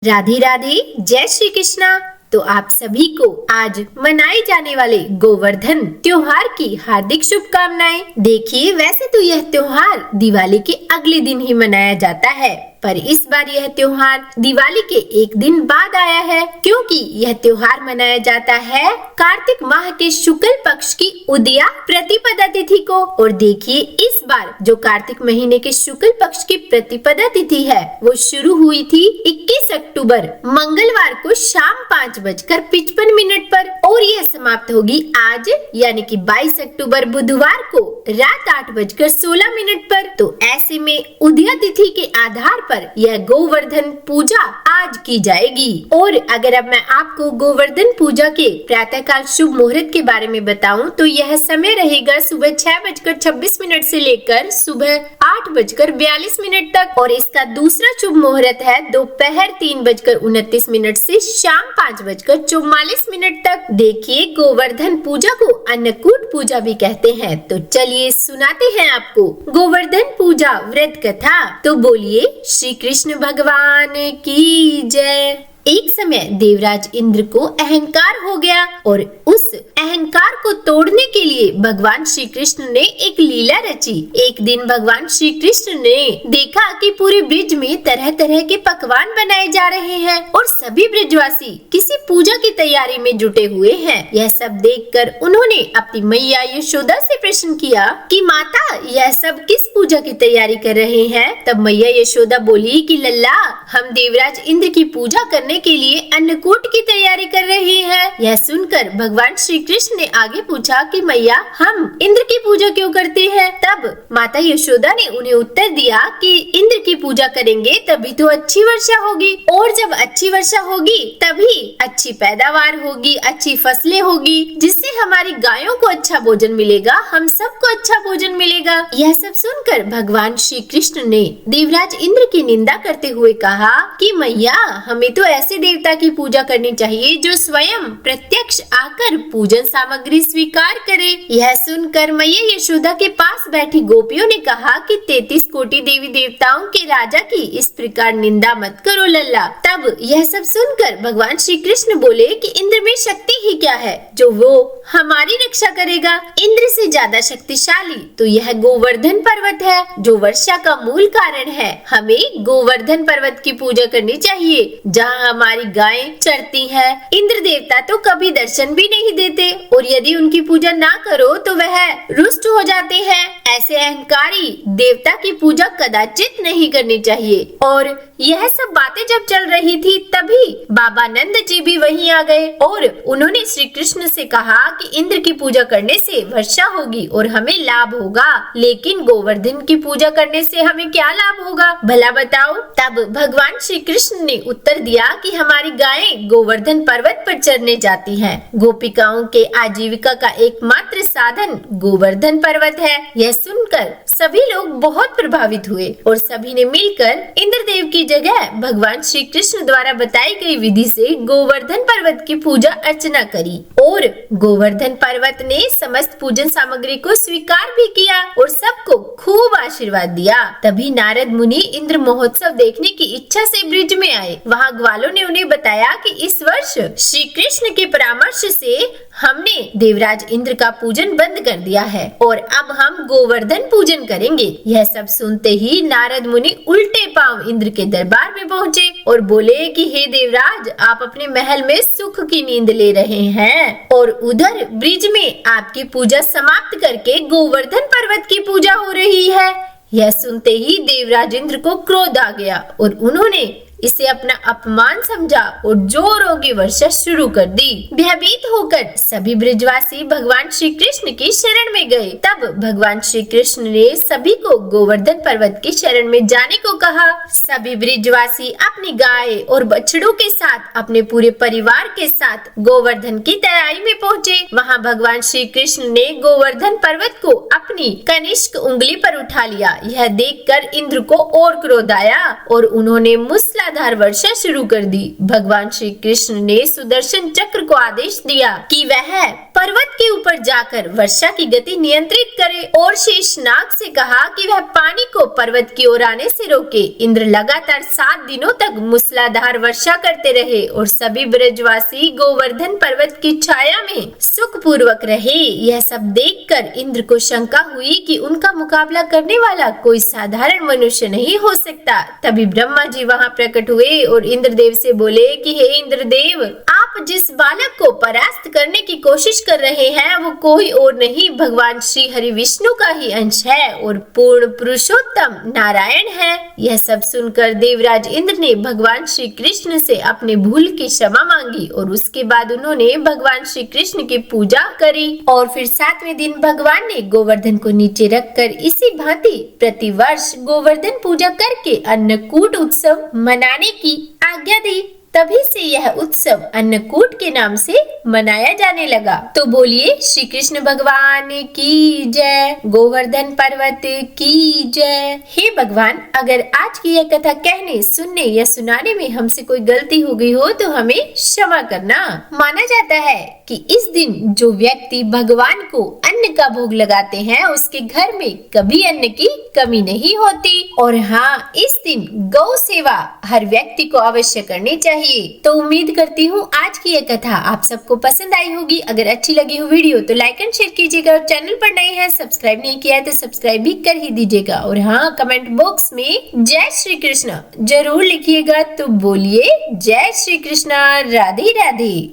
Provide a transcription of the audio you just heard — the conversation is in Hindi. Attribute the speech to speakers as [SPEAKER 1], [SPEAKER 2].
[SPEAKER 1] राधे राधे, जय श्री कृष्णा। तो आप सभी को आज मनाए जाने वाले गोवर्धन त्योहार की हार्दिक शुभकामनाएं। देखिए, वैसे तो यह त्योहार दिवाली के अगले दिन ही मनाया जाता है, पर इस बार यह त्योहार दिवाली के एक दिन बाद आया है, क्योंकि यह त्योहार मनाया जाता है कार्तिक माह के शुक्ल पक्ष की उदया प्रतिपदा तिथि को। और देखिए, इस बार जो कार्तिक महीने के शुक्ल पक्ष की प्रतिपदा तिथि है वो शुरू हुई थी 21 अक्टूबर मंगलवार को शाम 5:55 पर और यह समाप्त होगी आज यानी कि 22 अक्टूबर बुधवार को रात 8:16 पर। तो ऐसे में उदया तिथि के आधार पर यह गोवर्धन पूजा आज की जाएगी। और अगर अब मैं आपको गोवर्धन पूजा के प्रातःकाल शुभ मुहूर्त के बारे में बताऊं तो यह समय रहेगा सुबह 6:26 से लेकर सुबह 8:42 तक। और इसका दूसरा शुभ मुहूर्त है दोपहर 3:29 से शाम 5:44 तक। देखिए, गोवर्धन पूजा को अन्नकूट पूजा भी कहते हैं। तो चलिए सुनाते हैं आपको गोवर्धन पूजा व्रत कथा। तो बोलिए श्री कृष्ण भगवान की जय। एक समय देवराज इंद्र को अहंकार हो गया और उस अहंकार को तोड़ने के लिए भगवान श्री कृष्ण ने एक लीला रची। एक दिन भगवान श्री कृष्ण ने देखा कि पूरे ब्रिज में तरह तरह के पकवान बनाए जा रहे हैं और सभी ब्रिजवासी किसी पूजा की तैयारी में जुटे हुए हैं। यह सब देखकर उन्होंने अपनी मैया यशोदा से प्रश्न किया कि माता, यह सब किस पूजा की तैयारी कर रहे हैं? तब मैया यशोदा बोली कि लल्ला, हम देवराज इंद्र की पूजा करने के लिए अन्नकूट की तैयारी कर रहे हैं। यह सुनकर भगवान श्री कृष्ण ने आगे पूछा कि मैया, हम इंद्र की पूजा क्यों करते हैं? तब माता यशोदा ने उन्हें उत्तर दिया कि इंद्र की पूजा करेंगे तभी तो अच्छी वर्षा होगी, और जब अच्छी वर्षा होगी तभी अच्छी पैदावार होगी, अच्छी फसलें होगी, जिससे हमारी गायों को अच्छा भोजन मिलेगा, हम सबको अच्छा भोजन मिलेगा। यह सब सुनकर भगवान श्री कृष्ण ने देवराज इंद्र की निंदा करते हुए कहा कि मैया, हमें तो ऐसे देवता की पूजा करनी चाहिए जो स्वयं प्रत्यक्ष आकर पूजन सामग्री स्वीकार करे। यह सुनकर मैया यशोदा के पास बैठी गोपियों ने कहा कि 33 कोटि देवी देवताओं के राजा की इस प्रकार निंदा मत करो लल्ला। तब यह सब सुनकर भगवान श्री कृष्ण बोले कि इंद्र में शक्ति ही क्या है जो वो हमारी रक्षा करेगा? इंद्र से ज्यादा शक्तिशाली तो यह गोवर्धन पर्वत है जो वर्षा का मूल कारण है। हमें गोवर्धन पर्वत की पूजा करनी चाहिए जहाँ हमारी गायें चरती हैं। इंद्र देवता तो कभी दर्शन भी नहीं देते और यदि उनकी पूजा ना करो तो वह रुष्ट हो जाते हैं। ऐसे अहंकारी देवता की पूजा कदाचित नहीं करनी चाहिए। और यह सब बातें जब चल रही थी तभी बाबा नंद जी भी वहीं आ गए और उन्होंने श्री कृष्ण से कहा कि इंद्र की पूजा करने से वर्षा होगी और हमें लाभ होगा, लेकिन गोवर्धन की पूजा करने से हमें क्या लाभ होगा, भला बताओ? तब भगवान श्री कृष्ण ने उत्तर दिया कि हमारी गायें गोवर्धन पर्वत पर चरने जाती हैं। गोपिकाओं के आजीविका का एकमात्र साधन गोवर्धन पर्वत है। यह सुनकर सभी लोग बहुत प्रभावित हुए और सभी ने मिलकर इंद्रदेव की जगह भगवान श्री कृष्ण द्वारा बताई गई विधि से गोवर्धन पर्वत की पूजा अर्चना करी। और गोवर्धन पर्वत ने समस्त पूजन सामग्री को स्वीकार भी किया और सबको खूब आशीर्वाद दिया। तभी नारद मुनि इंद्र महोत्सव देखने की इच्छा से ब्रिज में आए। वहाँ ग्वालों ने उन्हें बताया कि इस वर्ष श्री कृष्ण के परामर्श से हमने देवराज इंद्र का पूजन बंद कर दिया है और अब हम गोवर्धन पूजन करेंगे। यह सब सुनते ही नारद मुनि उल्टे पांव इंद्र के दरबार में पहुँचे और बोले कि हे देवराज, आप अपने महल में सुख की नींद ले रहे हैं और उधर ब्रिज में आपकी पूजा समाप्त करके गोवर्धन पर्वत की पूजा हो रही है। यह सुनते ही देवराज इंद्र को क्रोध आ गया और उन्होंने इसे अपना अपमान समझा और जोरों की वर्षा शुरू कर दी। भयभीत होकर सभी ब्रिजवासी भगवान श्री कृष्ण की शरण में गए। तब भगवान श्री कृष्ण ने सभी को गोवर्धन पर्वत की शरण में जाने को कहा। सभी ब्रिजवासी अपनी गाय और बछड़ों के साथ अपने पूरे परिवार के साथ गोवर्धन की तराई में पहुँचे। वहाँ भगवान श्री कृष्ण ने गोवर्धन पर्वत को अपनी कनिष्क उंगली पर उठा लिया। यह देखकर इंद्र को और क्रोध आया और उन्होंने मूसलाधार वर्षा शुरू कर दी। भगवान श्री कृष्ण ने सुदर्शन चक्र को आदेश दिया कि वह पर्वत के ऊपर जाकर वर्षा की गति नियंत्रित करे और शेषनाग से कहा कि वह पानी को पर्वत की ओर आने से रोके। इंद्र लगातार 7 दिनों तक मूसलाधार वर्षा करते रहे और सभी ब्रजवासी गोवर्धन पर्वत की छाया में सुखपूर्वक रहे। यह सब देखकर इंद्र को शंका हुई कि उनका मुकाबला करने वाला कोई साधारण मनुष्य नहीं हो सकता। तभी ब्रह्मा जी वहां प्रकट हुए और इंद्रदेव से बोले कि हे इंद्रदेव, आप जिस बालक को परास्त करने की कोशिश कर रहे हैं वो कोई और नहीं भगवान श्री हरि विष्णु का ही अंश है और पूर्ण पुरुषोत्तम नारायण है। यह सब सुनकर देवराज इंद्र ने भगवान श्री कृष्ण से अपने भूल की क्षमा मांगी और उसके बाद उन्होंने भगवान श्री कृष्ण की पूजा करी और फिर 7वें दिन भगवान ने गोवर्धन को नीचे रखकर इसी भांति प्रतिवर्ष गोवर्धन पूजा करके अन्नकूट उत्सव मनाने की आज्ञा दी। तभी से यह उत्सव अन्नकूट के नाम से मनाया जाने लगा। तो बोलिए श्री कृष्ण भगवान की जय, गोवर्धन पर्वत की जय। हे भगवान, अगर आज की यह कथा कहने, सुनने या सुनाने में हमसे कोई गलती हो गई हो तो हमें क्षमा करना। माना जाता है कि इस दिन जो व्यक्ति भगवान को अन्न का भोग लगाते हैं उसके घर में कभी अन्न की कमी नहीं होती। और हाँ, इस दिन गौ सेवा हर व्यक्ति को अवश्य करनी चाहिए। तो उम्मीद करती हूँ आज की यह कथा आप सबको पसंद आई होगी। अगर अच्छी लगी हो वीडियो तो लाइक एंड शेयर कीजिएगा और चैनल पर नए हैं, सब्सक्राइब नहीं किया है तो सब्सक्राइब भी कर ही दीजिएगा। और हाँ, कमेंट बॉक्स में जय श्री कृष्ण जरूर लिखिएगा। तो बोलिए जय श्री कृष्ण, राधे राधे।